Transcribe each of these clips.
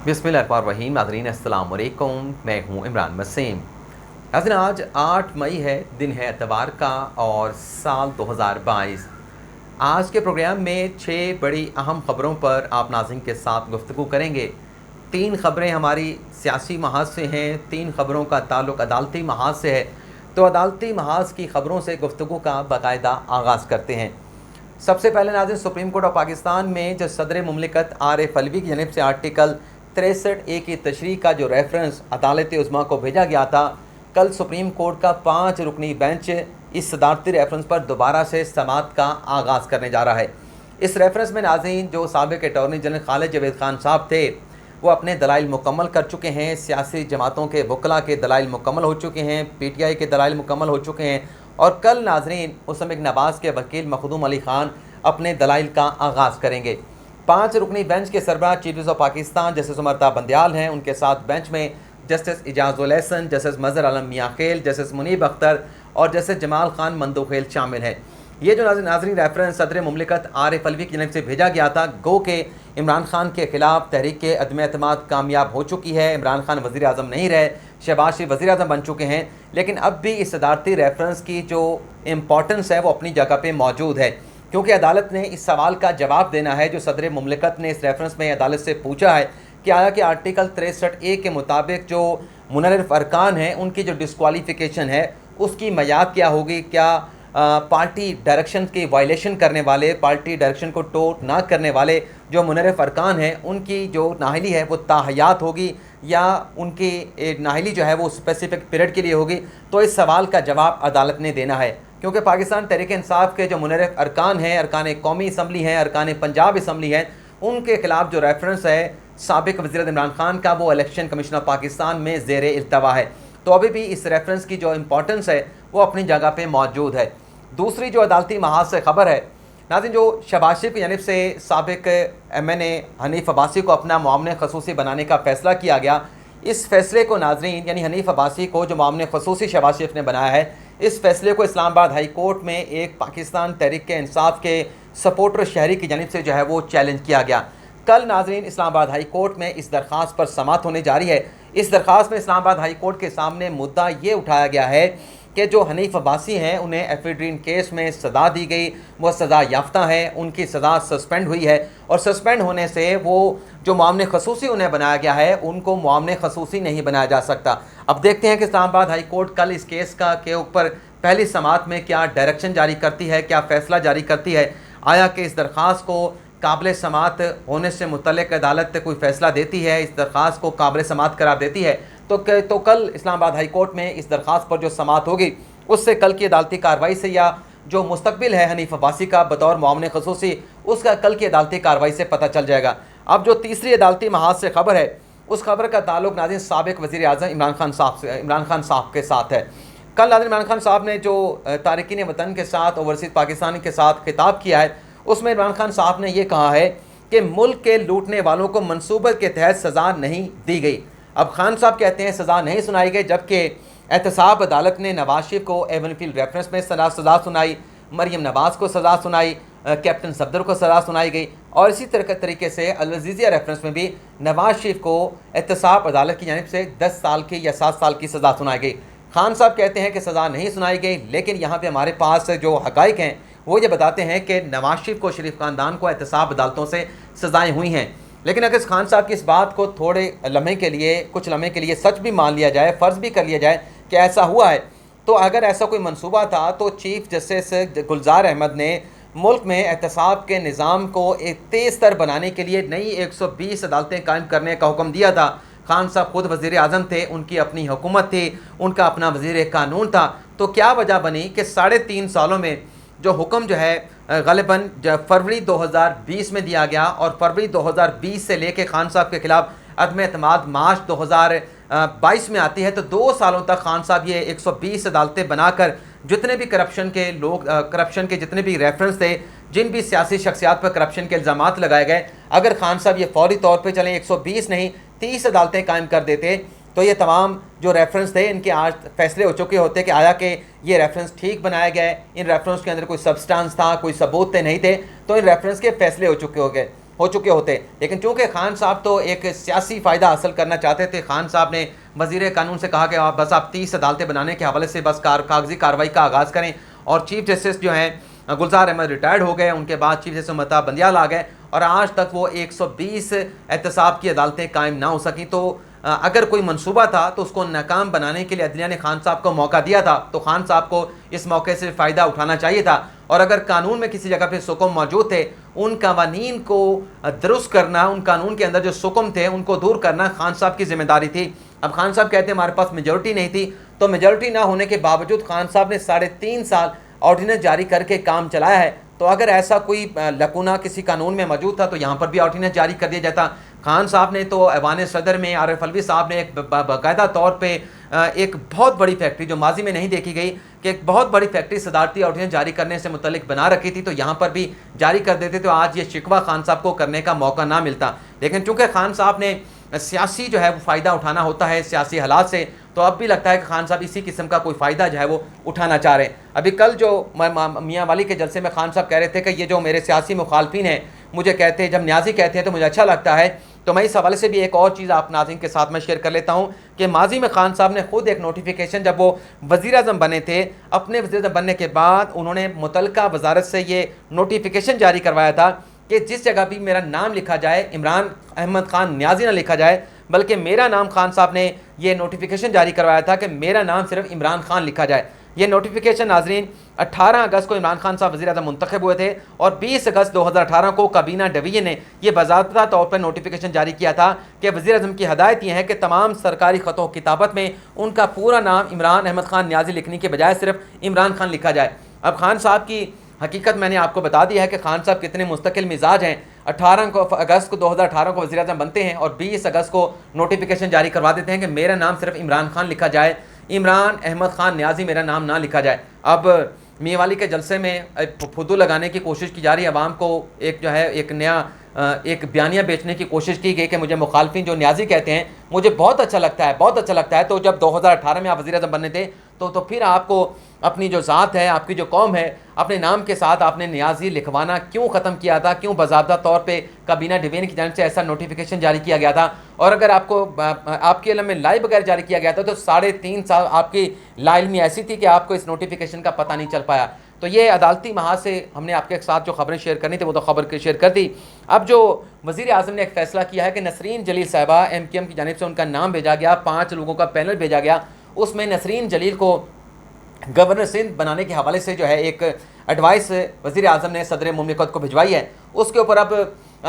बिस्मिल्लाहिर्रहमानिर्रहीम। नाज़रीन अस्सलाम वालेकुम, मैं हूँ इमरान वसीम। नाज़रीन आज 8 मई है, दिन है एतवार का और साल 2022। आज के प्रोग्राम में 6 बड़ी अहम ख़बरों पर आप नाज़रीन के साथ गुफ्तगू करेंगे। 3 ख़बरें हमारी सियासी महाज से हैं, 3 ख़बरों का ताल्लुक़ अदालती महाज से है। तो अदालती महाज की ख़बरों से गुफ्तगू का बाकायदा आगाज़ करते हैं। सबसे पहले नाज़रीन, सुप्रीम कोर्ट ऑफ पाकिस्तान में जो सदर मुमलिकत आरिफ अलवी की जानिब से आर्टिकल 63A की तशरीह का जो रेफरेंस अदालत उज़्मा को भेजा गया था, कल सुप्रीम कोर्ट का 5 रुकनी बेंच इस सदारती रेफरेंस पर दोबारा से समाअत का आगाज़ करने जा रहा है। इस रेफरेंस में नाज़रीन जो साबिक़ अटॉर्नी जनरल खालिद जावेद खान साहब थे, वो अपने दलाइल मुकम्मल कर चुके हैं। सियासी जमातों के वकला के दलाइल मुकम्मल हो चुके हैं, PTI के दलाइल मुकम्मल हो चुके हैं और कल नाज़रीन मुसम्मिक नवाज़ के वकील मखदूम अली ख़ान अपने दलाइल का आगाज़ करेंगे। 5 रुकनी बेंच के सरबराह chief justice of Pakistan justice Umar Ata Bandial हैं। उनके साथ बेंच में justice Ijazul Ahsan, justice Mazhar Alam Miankhel, justice Munib Akhtar और जस्टिस जमाल खान मंदोखेल शामिल हैं। ये जो नाज़रीन रेफरेंस सदर मुमलिकत आरिफ अलवी की जानिब से भेजा गया था, गो के इमरान खान के ख़िलाफ़ तहरीक के अदम एतमाद कामयाब हो चुकी है। इमरान खान वज़ीर आज़म नहीं रहे, शहबाज शरीफ वज़ीर आज़म बन चुके हैं, लेकिन अब भी इस सदारती रेफरेंस की जो इम्पोर्टेंस है वो अपनी जगह पर मौजूद है, क्योंकि अदालत ने इस सवाल का जवाब देना है जो सदर मुमलिकत ने इस रेफरेंस में अदालत से पूछा है कि आया कि आर्टिकल 63A के मुताबिक जो मुनर्रिफ अरकान हैं उनकी जो डिस्क्वालिफिकेशन है उसकी मयाद क्या होगी। क्या पार्टी डायरेक्शन की वायलेशन करने वाले, पार्टी डायरेक्शन को टोट ना करने वाले जो मुनर्रिफ अरकान हैं उनकी जो नाहली है वो ताहयात होगी या उनकी नाहली जो है वो स्पेसिफिक पीरियड के लिए होगी। तो इस सवाल का जवाब अदालत ने देना है, क्योंकि पाकिस्तान तहरीक इंसाफ के जो मुनर्रिफ अरकान हैं, अरकान कौमी असम्बली हैं, अरकान पंजाब असम्बली हैं, उनके खिलाफ जो रेफरेंस है साबिक़ वज़ीर इमरान खान का वो इलेक्शन कमीशन ऑफ पाकिस्तान में ज़ेर इल्तवा है। तो अभी भी इस रेफरेंस की जो इम्पोर्टेंस है वो अपनी जगह पे मौजूद है। दूसरी जो अदालती महाज से ख़बर है नाज़रीन, जो शहबाज शरीफ की जानिब से साबिक़ MNA हनीफ अब्बासी को अपना मुआवन ख़ुसूसी बनाने का फ़ैसला किया गया, इस फ़ैसले को नाज़रीन यानी हनीफ अब्बासी को जो मुआवन ख़ुसूसी शहबाज शरीफ ने बनाया है, इस फैसले को इस्लामाबाद हाई कोर्ट में एक पाकिस्तान तहरीक इंसाफ के सपोर्टर शहरी की जानिब से जो है वो चैलेंज किया गया। कल नाज़रीन इस्लामाबाद हाई कोर्ट में इस दरख्वास्त पर समाअत होने जा रही है। इस दरख्वास्त में इस्लामाबाद हाई कोर्ट के सामने मुद्दा ये उठाया गया है कि जो हनीफ अब्बासी हैं उन्हें एफिड्रीन केस में सज़ा दी गई, वह सज़ा याफ्ता है, उनकी सज़ा सस्पेंड हुई है और सस्पेंड होने से वो जो मुआवन ख़ुसूसी उन्हें बनाया गया है उनको मुआवन ख़ुसूसी नहीं बनाया जा सकता। अब देखते हैं कि इस्लामाबाद हाई कोर्ट कल इस केस के ऊपर पहली समाअत में क्या डायरेक्शन जारी करती है, क्या फ़ैसला जारी करती है। आया कि इस दरख्वास्त को काबिल समाअत होने से मुतल्लिक़ अदालत कोई फ़ैसला देती है, इस दरख्वास्त को काबिल समाअत करार देती है, तो कल इस्लामाबाद हाई कोर्ट में इस दरख्वास्त पर जो समाअत होगी उससे कल की अदालती कार्रवाई से या जो मुस्तकबिल है हनीफ अब्बासी का बतौर मुआवन ख़ुसूसी उसका कल की अदालती कार्रवाई से पता चल जाएगा। अब जो तीसरी अदालती महाज से ख़बर है उस खबर का ताल्लुक़ नाज़रीन साबिक़ वज़ीर आज़म इमरान खान साहब के साथ है। कल नाज़रीन इमरान खान साहब ने जो तारिकीन वतन के साथ ओवरसीज़ पाकिस्तान के साथ खिताब किया है उसमें इमरान खान साहब ने यह कहा है कि मुल्क के लूटने वालों को मनसूबे के तहत सज़ा नहीं दी गई। अब खान साहब कहते हैं सज़ा नहीं सुनाई गई, जबकि एहतसाब अदालत ने नवाज शरीफ को एवनफील्ड रेफरेंस में सज़ा सुनाई, मरीम नवाज़ को सज़ा सुनाई, कैप्टन सफदर को सज़ा सुनाई गई और इसी तरीके से अल अज़ीज़िया रेफरेंस में भी नवाज शरीफ को एहतसाब अदालत की जानिब से 10 साल की या 7 साल की सज़ा सुनाई गई। खान साहब कहते हैं कि सज़ा नहीं सुनाई गई, लेकिन यहाँ पर हमारे पास जो हक़ाइक़ हैं वो ये बताते हैं कि नवाज शरीफ को, शरीफ ख़ानदान को एहतसाब अदालतों से सज़ाएँ हुई हैं। लेकिन अगर खान साहब की इस बात को थोड़े लम्हे के लिए, कुछ लम्हे के लिए सच भी मान लिया जाए, फ़र्ज़ भी कर लिया जाए कि ऐसा हुआ है, तो अगर ऐसा कोई मंसूबा था तो चीफ जस्टिस गुलजार अहमद ने मुल्क में एहतसाब के निज़ाम को एक तेज़ तर बनाने के लिए नई 120 अदालतें कायम करने का हुक्म दिया था। खान साहब खुद वज़ीर आज़म थे, उनकी अपनी हुकूमत थी, उनका अपना वज़ीर कानून था, तो क्या वजह बनी कि 3.5 सालों में जो हुक्म जो है ग़ालिबन फरवरी 2020 में दिया गया और फरवरी 2020 से लेके खान साहब के ख़िलाफ़ अदम एतमाद मार्च 2022 में आती है, तो 2 सालों तक खान साहब ये 120 अदालतें बनाकर जितने भी करप्शन के लोग, करप्शन के जितने भी रेफरेंस थे, जिन भी सियासी शख्सियात पर करप्शन के इल्ज़ामात लगाए गए, अगर खान साहब ये फौरी तौर पर चलें 120 नहीं 30 अदालतें कायम कर देते तो ये तमाम जो रेफरेंस थे इनके आज फैसले हो चुके होते कि आया कि ये रेफरेंस ठीक बनाया गया है, इन रेफरेंस के अंदर कोई सब्सटेंस था, कोई सबूत नहीं थे, तो इन रेफरेंस के फैसले हो चुके हो गए। हो चुके होते। लेकिन चूंकि खान साहब तो एक सियासी फ़ायदा हासिल करना चाहते थे, खान साहब ने वज़ीर कानून से कहा कि आप 30 अदालतें बनाने के हवाले से बस कागजी कार्रवाई का आगाज़ करें। और चीफ जस्टिस जो हैं गुलजार अहमद रिटायर्ड हो गए, उनके बाद चीफ जस्टिस ममता बंदियाल आ गए और आज तक वो 120 एहतसाब की अदालतें कायम ना हो सकी। तो अगर कोई मंसूबा था तो उसको नाकाम बनाने के लिए अदलिया ने खान साहब को मौका दिया था, तो खान साहब को इस मौके से फ़ायदा उठाना चाहिए था। और अगर कानून में किसी जगह पे सुकम मौजूद थे, उन कवानीन को दुरुस्त करना, उन कानून के अंदर जो सुकम थे उनको दूर करना खान साहब की जिम्मेदारी थी। अब खान साहब कहते हैं हमारे पास मेजोरिटी नहीं थी, तो मेजोरिटी ना होने के बावजूद खान साहब ने 3.5 साल ऑर्डिनेंस जारी करके काम चलाया है। तो अगर ऐसा कोई लकुना किसी कानून में मौजूद था तो यहाँ पर भी ऑर्डिनेंस जारी कर दिया जाता। खान साहब ने तो ऐवान सदर में आरिफ अलवी साहब ने एक बाकायदा तौर पे एक बहुत बड़ी फैक्ट्री जो माजी में नहीं देखी गई कि एक बहुत बड़ी फैक्ट्री सदारती ऑर्डिनेंस जारी करने से मुतल्लिक बना रखी थी, तो यहाँ पर भी जारी कर देते तो आज ये शिकवा खान साहब को करने का मौका ना मिलता। लेकिन चूँकि खान साहब ने सियासी जो है वो फ़ायदा उठाना होता है सियासी हालात से, तो अब भी लगता है कि खान साहब इसी किस्म का कोई फ़ायदा जो है वो उठाना चाह रहे हैं। अभी कल जो मियाँ वाली के जलसे में खान साहब कह रहे थे कि ये जो मेरे सियासी मुखालफिन हैं मुझे कहते हैं, जब न्याजी कहते हैं तो मुझे अच्छा लगता है। तो मैं इस हवाले से भी एक और चीज़ आप नाज़रीन के साथ में शेयर कर लेता हूँ कि माजी में खान साहब ने खुद एक नोटिफिकेशन, जब वो वज़ीर आज़म बने थे, अपने वज़ीर आज़म बनने के बाद उन्होंने मुतल्लिका वजारत से ये नोटिफिकेशन जारी करवाया था कि जिस जगह भी मेरा नाम लिखा जाए इमरान अहमद खान न्याजी ना लिखा जाए, बल्कि मेरा नाम खान साहब ने ये नोटिफिकेशन जारी करवाया था कि मेरा नाम सिर्फ इमरान खान लिखा जाए। ये नोटिफिकेशन नाजरीन 18 अगस्त को इमरान खान साहब वज़ीर आज़म मुंतखब हुए थे और 20 अगस्त 2018 को काबीना डिवीजन ने यह बाज़ाब्ता तौर पर नोटिफिकेशन जारी किया था कि वज़ीर आज़म की हदायत यह है कि तमाम सरकारी ख़तों किताबत में उनका पूरा नाम इमरान अहमद खान न्याजी लिखने के बजाय सिर्फ इमरान खान लिखा जाए। अब खान साहब की हकीकत मैंने आपको बता दी है कि खान साहब कितने मुस्तकिल मिजाज हैं। 18 अगस्त को 2018 को वज़ीर आज़म बनते हैं और 20 अगस्त को नोटिफिकेशन जारी करवा देते हैं कि मेरा नाम सिर्फ इमरान खान लिखा जाए, इमरान अहमद खान न्याजी मेरा नाम ना लिखा जाए। अब मियाँ वाली के जलसे में फुदू लगाने की कोशिश की जा रही है, आवाम को एक जो है एक नया एक बयानिया बेचने की कोशिश की गई कि मुझे मुखालफिन जो न्याजी कहते हैं मुझे बहुत अच्छा लगता है, बहुत अच्छा लगता है। तो जब 2018 में आप वज़ीर आज़म बनने थे तो फिर आपको अपनी जो ज़ात है, आपकी जो कौम है, अपने नाम के साथ आपने न्याजी लिखवाना क्यों ख़त्म किया था? क्यों बाज़ाब्ता तौर पे काबीना डिवीजन की जानिब से ऐसा नोटिफिकेशन जारी किया गया था? और अगर आपको आपके इल्म में लाई बगैर जारी किया गया था तो 3.5 साल आपकी लाइल्मी ऐसी थी कि आपको इस नोटिफिकेशन का पता नहीं चल पाया। तो ये अदालती महाज से हमने आपके साथ जो खबरें शेयर करनी थी वो तो खबर शेयर कर दी। अब जो वज़ीर आज़म ने एक फ़ैसला किया है कि नसरीन जलील साहिबा MKM की जानिब से उनका नाम भेजा गया, 5 लोगों का पैनल भेजा गया, उसमें नसरीन जलील को गवर्नर सिंध बनाने के हवाले से जो है एक एडवाइस वज़ीर आज़म ने सदर मुमलिकत को भिजवाई है। उसके ऊपर अब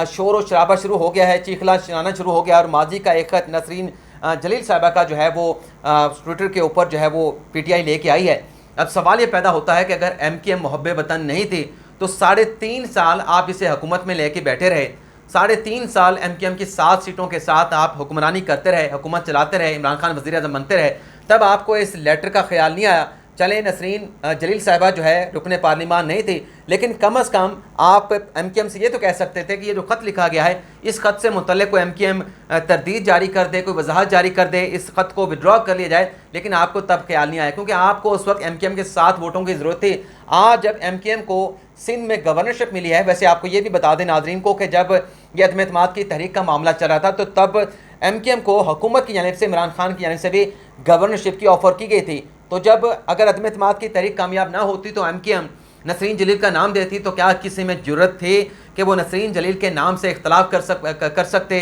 शोर व शराबा शुरू हो गया है, चीखला चिल्लाना शुरू हो गया और माजी का एक खत नसरीन जलील साहिबा का जो है वो ट्विटर के ऊपर जो है वो PTI लेके आई है। अब सवाल ये पैदा होता है कि अगर MKM मुहब्बे वतन नहीं थी तो 3.5 साल आप इसे हुकूमत में लेके बैठे रहे, 3.5 साल MKM की 7 सीटों के साथ आप हुक्मरानी करते रहे, हुकूमत चलाते रहे, इमरान खान वज़ीर आज़म बनते रहे, तब आपको इस लेटर का ख्याल नहीं आया। चले नसरीन जलील साहिबा जो है रुकने पार्लिमान नहीं थी, लेकिन कम अज़ कम आप MKM से ये तो कह सकते थे कि ये जो ख़त लिखा गया है इस ख़त से मुतल्लिक़ कोई MKM तरदीद जारी कर दे, कोई वजाहत जारी कर दे, इस ख़त को विड्रॉ कर लिया जाए। लेकिन आपको तब ख्याल नहीं आया क्योंकि आपको उस वक्त MKM के 7 वोटों की ज़रूरत थी। आज जब MKM को सिंध में गवर्नरशिप मिली है, वैसे आपको ये भी बता दें नाज़रीन को कि जब ये अदम एतमाद की तहरीक का मामला चल रहा था तो तब MKM को हुकूमत की जानिब से इमरान खान की जानिब से भी गवर्नरशिप की ऑफ़र की गई थी। तो जब अगर अदम एतमाद की तहरीक कामयाब ना होती तो MKM नसरीन जलील का नाम देती, तो क्या किसी में जुर्रत थी कि वो नसरीन जलील के नाम से इख्तलाफ कर सकते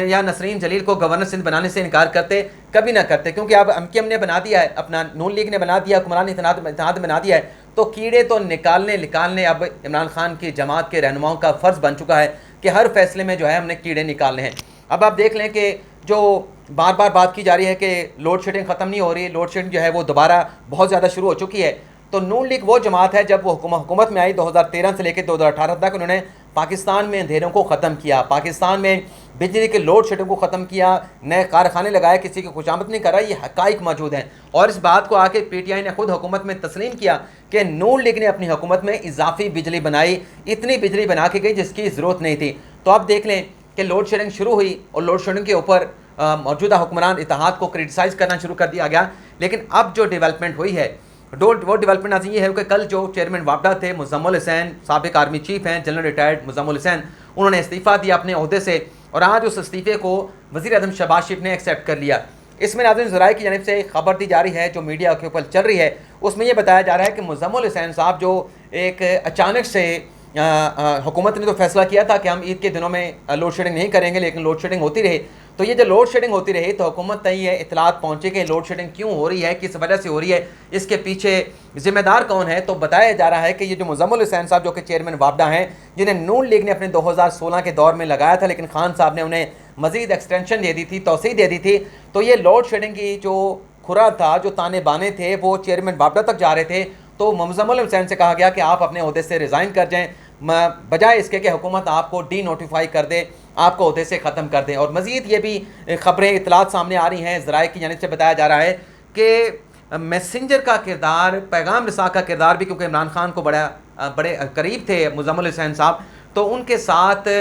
या नसरीन जलील को गवर्नर सिंध बनाने से इनकार करते? कभी ना करते, क्योंकि अब MKM ने बना दिया है, अपना नून लीग ने बना दिया, हुक्मरान इत्तेहाद बना दिया है। तो कीड़े तो निकालने अब इमरान खान की जमात के रहनुमाओं का फ़र्ज़ बन चुका है कि हर फैसले में जो है हमने कीड़े निकालने हैं। अब आप देख लें कि जो बार बार बात की जा रही है कि लोड शेडिंग ख़त्म नहीं हो रही, लोड शेडिंग जो है वो दोबारा बहुत ज़्यादा शुरू हो चुकी है। तो नून लीग वो जमात है, जब वो हुकूमत में आई 2013 से लेकर 2018 तक उन्होंने पाकिस्तान में अंधेरों को ख़त्म किया, पाकिस्तान में बिजली के लोड शेडिंग को ख़त्म किया, नए कारखाने लगाए, किसी की खुशामद नहीं करा, ये हक़ाइक़ मौजूद हैं। और इस बात को आके PTI ने खुद हुकूमत में तस्लीम किया कि नून लीग ने अपनी हुकूमत में इजाफी बिजली बनाई, इतनी बिजली बना के गई जिसकी ज़रूरत नहीं थी। तो अब देख लें कि लोड शेडिंग शुरू हुई और लोड शेडिंग के ऊपर मौजूदा हुक्मरान इत्तेहाद को क्रिटिसाइज़ करना शुरू कर दिया गया। लेकिन अब जो डेवलपमेंट हुई है वो डेवलपमेंट आज ये है कि कल जो चेयरमैन वापडा थे मुज़म्मिल हुसैन, साबिक आर्मी चीफ हैं जनरल रिटायर्ड मुज़म्मिल हुसैन, उन्होंने इस्तीफ़ा दिया अपने ओहदे से और आज उस इस्तीफ़े को वज़ीर-ए-आज़म शहबाज शरीफ ने एक्सेप्ट कर लिया। इसमें नाज़रीन ज़राए की जानिब से खबर दी जा रही है जो मीडिया के ऊपर चल रही है, उसमें यह बताया जा रहा है कि मुज़म्मिल हुसैन साहब जो एक अचानक से हुकूमत ने तो फैसला किया था कि हम ईद के दिनों में लोड शेडिंग नहीं करेंगे, लेकिन लोड शेडिंग होती रही। तो ये जो लोड शेडिंग होती रही तो हुकूमत तक ये इतलात पहुँचे कि लोड शेडिंग क्यों हो रही है, किस वजह से हो रही है, इसके पीछे ज़िम्मेदार कौन है। तो बताया जा रहा है कि ये जो मुज़म्मिल हुसैन साहब जो कि चेयरमैन वापडा हैं, जिन्हें नून लीग ने अपने 2016 के दौर में लगाया था, लेकिन खान साहब ने उन्हें मज़ीद एक्सटेंशन दे दी थी, तोसी दे दी थी। तो ये लोड शेडिंग की जो खुरा था, जो ताने बाने थे, वो चेयरमैन वापडा तक जा रहे थे। तो मुज़म्मिल हुसैन से कहा गया कि आप अपने ओहदे से रिज़ाइन कर जाएँ, बजाय इसके कि हुकूमत आपको डी नोटिफाई कर दे, आपको ओहदे से ख़त्म कर दें। और मज़ीद ये भी ख़बरें इतलात सामने आ रही हैं, ज़राए की जानिब से बताया जा रहा है कि मैसेंजर का किरदार, पैगाम रसा का किरदार भी, क्योंकि इमरान खान को बड़े करीब थे मुज़म्मिल हुसैन साहब, तो उनके साथ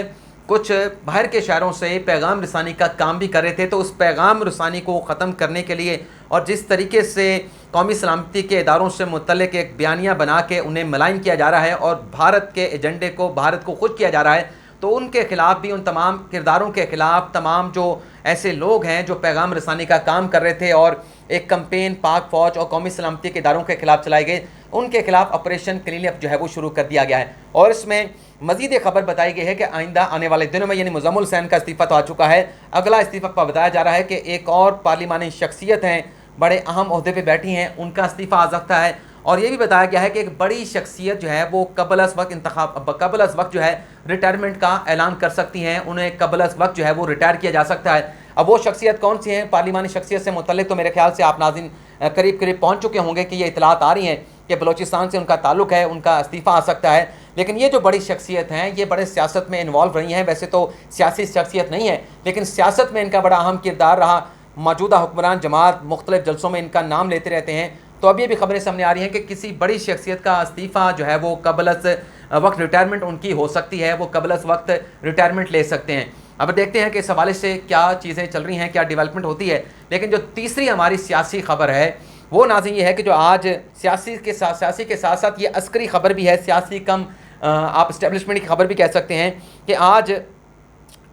कुछ बाहर के शहरों से पैगाम रसानी का काम भी कर रहे थे। तो उस पैगाम रसानी को ख़त्म करने के लिए और जिस तरीके से कौमी सलामती के इदारों से मुतल्लिक़ एक बयानिया बना के उन्हें मलाइन किया जा रहा है और भारत के एजेंडे को, भारत को खुद किया जा रहा है, तो उनके ख़िलाफ़ भी, उन तमाम किरदारों के ख़िलाफ़ तमाम जो ऐसे लोग हैं जो पैगाम रसानी का काम कर रहे थे और एक कंपेन पाक फ़ौज और कौमी सलामती के इदारों के ख़िलाफ़ चलाए गए, उनके खिलाफ ऑपरेशन क्लीन अप जो है वो शुरू कर दिया गया है। और इसमें मज़ीद खबर बताई गई है कि आइंदा आने वाले दिनों में, यानी मुज़म्मिल हुसैन का इस्तीफ़ा तो आ चुका है, अगला इस्तीफ़ा पर बताया जा रहा है कि एक और पार्लिमानी शख्सियत हैं, बड़े अहम ओहदे पे बैठी हैं, उनका इस्तीफ़ा आ सकता है। और ये भी बताया गया है कि एक बड़ी शख्सियत जो है वो कबल अज़ वक्त जो है रिटायरमेंट का ऐलान कर सकती हैं, उन्हें कबल अज़ वक्त जो है वो रिटायर किया जा सकता है। अब वो शख्सियत कौन सी है, पार्लिमानी शख्सियत से मुतल्लिक़ तो मेरे ख्याल से आप नाज़रीन करीब करीब पहुँच चुके होंगे कि ये इतलात आ रही हैं कि बलोचिस्तान से उनका ताल्लुक़ है, उनका इस्तीफ़ा आ सकता है। लेकिन ये जो बड़ी शख्सियत हैं, ये बड़े सियासत में इन्वॉल्व रही हैं। वैसे तो सियासी शख्सियत नहीं है, लेकिन सियासत में इनका बड़ा अहम किरदार रहा। मौजूदा हुक्मरान जमात मुख्तलिफ जलसों में इनका नाम लेते रहते हैं। तो अब ये भी खबरें सामने आ रही हैं कि किसी बड़ी शख्सियत का इस्तीफ़ा जो है वो कबल अज़ वक्त रिटायरमेंट उनकी हो सकती है, वो कबल अज़ वक्त रिटायरमेंट ले सकते हैं। अब देखते हैं कि इस हवाले से क्या चीज़ें चल रही हैं, क्या डेवलपमेंट होती है। लेकिन जो तीसरी हमारी सियासी खबर है वो नाज़रीन ये है कि जो आज सियासी के साथ साथ ये अस्करी खबर भी है, सियासी कम आप इस्टेब्लिशमेंट की खबर भी कह सकते हैं कि आज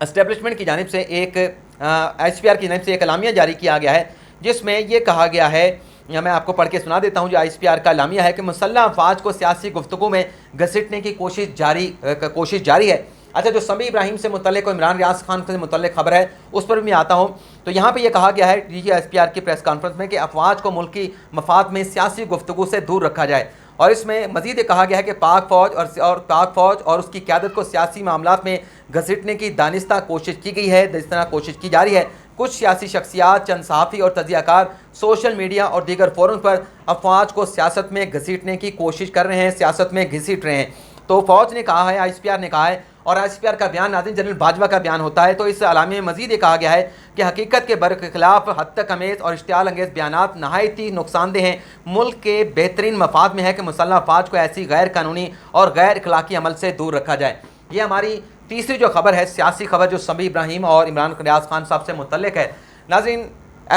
इस्टेब्लिशमेंट की जानिब से एक ICPR की जानिब से एक एलामिया जारी किया गया है, जिसमें ये कहा गया है, या मैं आपको पढ़ के सुना देता हूँ, जो ICPR का एलामिया है कि मुसल्लह अफवाज को सियासी गुफ्तगू में घसीटने की कोशिश जारी है। अच्छा, जो समी इब्राहिम से मुतल्लिक़ और इमरान रियाज खान से मुतल्लिक़ खबर है उस पर भी मैं आता हूँ। तो यहाँ पे ये कहा गया है ICPR की प्रेस कॉन्फ्रेंस में कि अफवाज को मुल्क की मफाद में सियासी गुफ्तगू से दूर रखा जाए। और इसमें मज़ीद कहा गया है कि पाक फ़ौज और उसकी क़यादत को सियासी मामलात में घसीटने की दानिस्ता कोशिश की गई है, जिस तरह कोशिश की जा रही है। कुछ सियासी शख्सियात, चंद सहाफ़ी और तजियाकार सोशल मीडिया और दीगर फोरम पर अफवाज को सियासत में घसीटने की कोशिश कर रहे हैं, सियासत में घसीट रहे हैं। तो फ़ौज ने कहा है, ICPR ने कहा है, और ICPR का बयान नाज़रीन जनरल बाजवा का बयान होता है। तो इस एलामिया में मज़ीद ये कहा गया है कि हकीकत के बरखिलाफ़ हद तक अमेज़ और इश्तियाल अंगेज़ बयानात नहायत ही नुकसानदेह हैं। मुल्क के बेहतरीन मफाद में है कि मुसल्लह अफवाज को ऐसी गैर कानूनी और गैर अखलाकी अमल से दूर रखा जाए। ये हमारी तीसरी जो खबर है, सियासी खबर, जो समी इब्राहिम और इमरान रियाज खान साहब से मुतल्लिक़ है। नाज़रीन,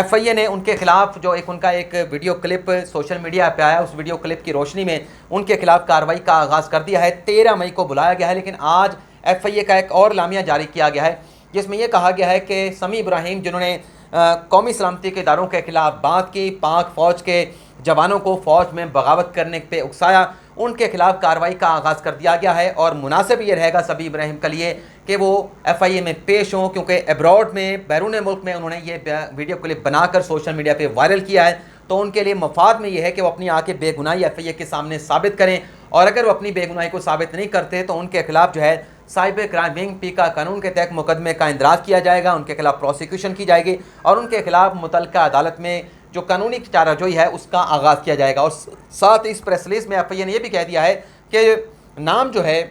FIA ने उनके खिलाफ जो उनका एक वीडियो क्लिप सोशल मीडिया पे आया, उस वीडियो क्लिप की रोशनी में उनके खिलाफ कार्रवाई का आगाज़ कर दिया है। 13 मई को बुलाया गया है, लेकिन आज FIA का एक और लामिया जारी किया गया है, जिसमें यह कहा गया है कि समी इब्राहिम, जिन्होंने कौमी सलामती के इदारों के खिलाफ बात की, पाक फ़ौज के जवानों को फ़ौज में बगावत करने पे उकसाया, उनके खिलाफ कार्रवाई का आगाज़ कर दिया गया है। और मुनासिब ये रहेगा समी इब्राहिम के लिए कि वो FIA में पेश हों, क्योंकि अब्रॉड में, बैरून मुल्क में उन्होंने ये वीडियो क्लिप बनाकर सोशल मीडिया पे वायरल किया है। तो उनके लिए मफाद में ये है कि वो अपनी आके बेगुनाही FIA के सामने साबित करें, और अगर वो अपनी बेगुनाही को साबित नहीं करते तो उनके खिलाफ जो है साइबर क्राइम विंग पी का कानून के तहत मुकदमे का इंदराज किया जाएगा, उनके खिलाफ प्रोसिक्यूशन की जाएगी और उनके खिलाफ मुतल्लिका अदालत में जो कानूनी चाराजोई है उसका आगाज़ किया जाएगा। और साथ इस प्रेस रिलीज में FIA ने यह भी कह दिया है कि नाम जो है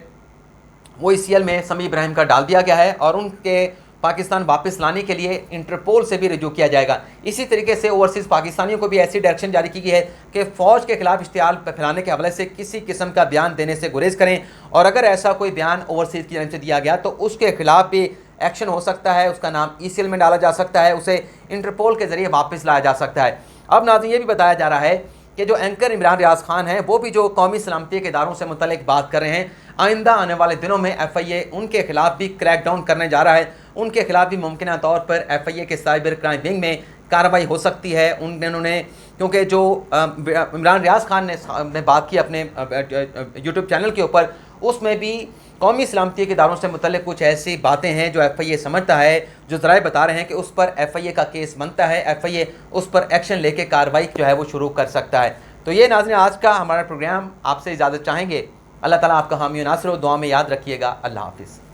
वो ECL में समी इब्राहिम का डाल दिया गया है और उनके पाकिस्तान वापस लाने के लिए इंटरपोल से भी रिजू किया जाएगा। इसी तरीके से ओवरसीज़ पाकिस्तानियों को भी ऐसी डायरेक्शन जारी की गई है कि फ़ौज के खिलाफ इश्तियाल फैलाने के हवाले से किसी किस्म का बयान देने से गुरेज करें, और अगर ऐसा कोई बयान ओवरसीज़ की जानिब से दिया गया तो उसके खिलाफ भी एक्शन हो सकता है, उसका नाम ECL में डाला जा सकता है, उसे इंटरपोल के ज़रिए वापस लाया जा सकता है। अब नाज़रीन, ये भी बताया जा रहा है कि जो एंकर इमरान रियाज खान हैं वो भी जो कौमी सलामती के इदारों से मुतल्लिक बात कर रहे हैं, आइंदा आने वाले दिनों में FIA उनके खिलाफ भी क्रैकडाउन करने जा रहा है, उनके खिलाफ भी मुमकिन तौर पर FIA के साइबर क्राइम विंग में कार्रवाई हो सकती है। उन्होंने क्योंकि जो इमरान रियाज खान ने बात की अपने यूट्यूब चैनल के ऊपर, उसमें भी कौमी सलामती के इदारों से मुतल्लिक कुछ ऐसी बातें हैं जो FIA समझता है, जो ज़राए बता रहे हैं कि उस पर FIA का केस बनता है, FIA उस पर एक्शन लेके कार्रवाई जो है वो शुरू कर सकता है। तो ये नाज़रीन आज का हमारा प्रोग्राम, आपसे इजाज़त चाहेंगे। अल्लाह ताला आपका हामी नासर हो, दुआ में याद रखिएगा। अल्लाह हाफिज़।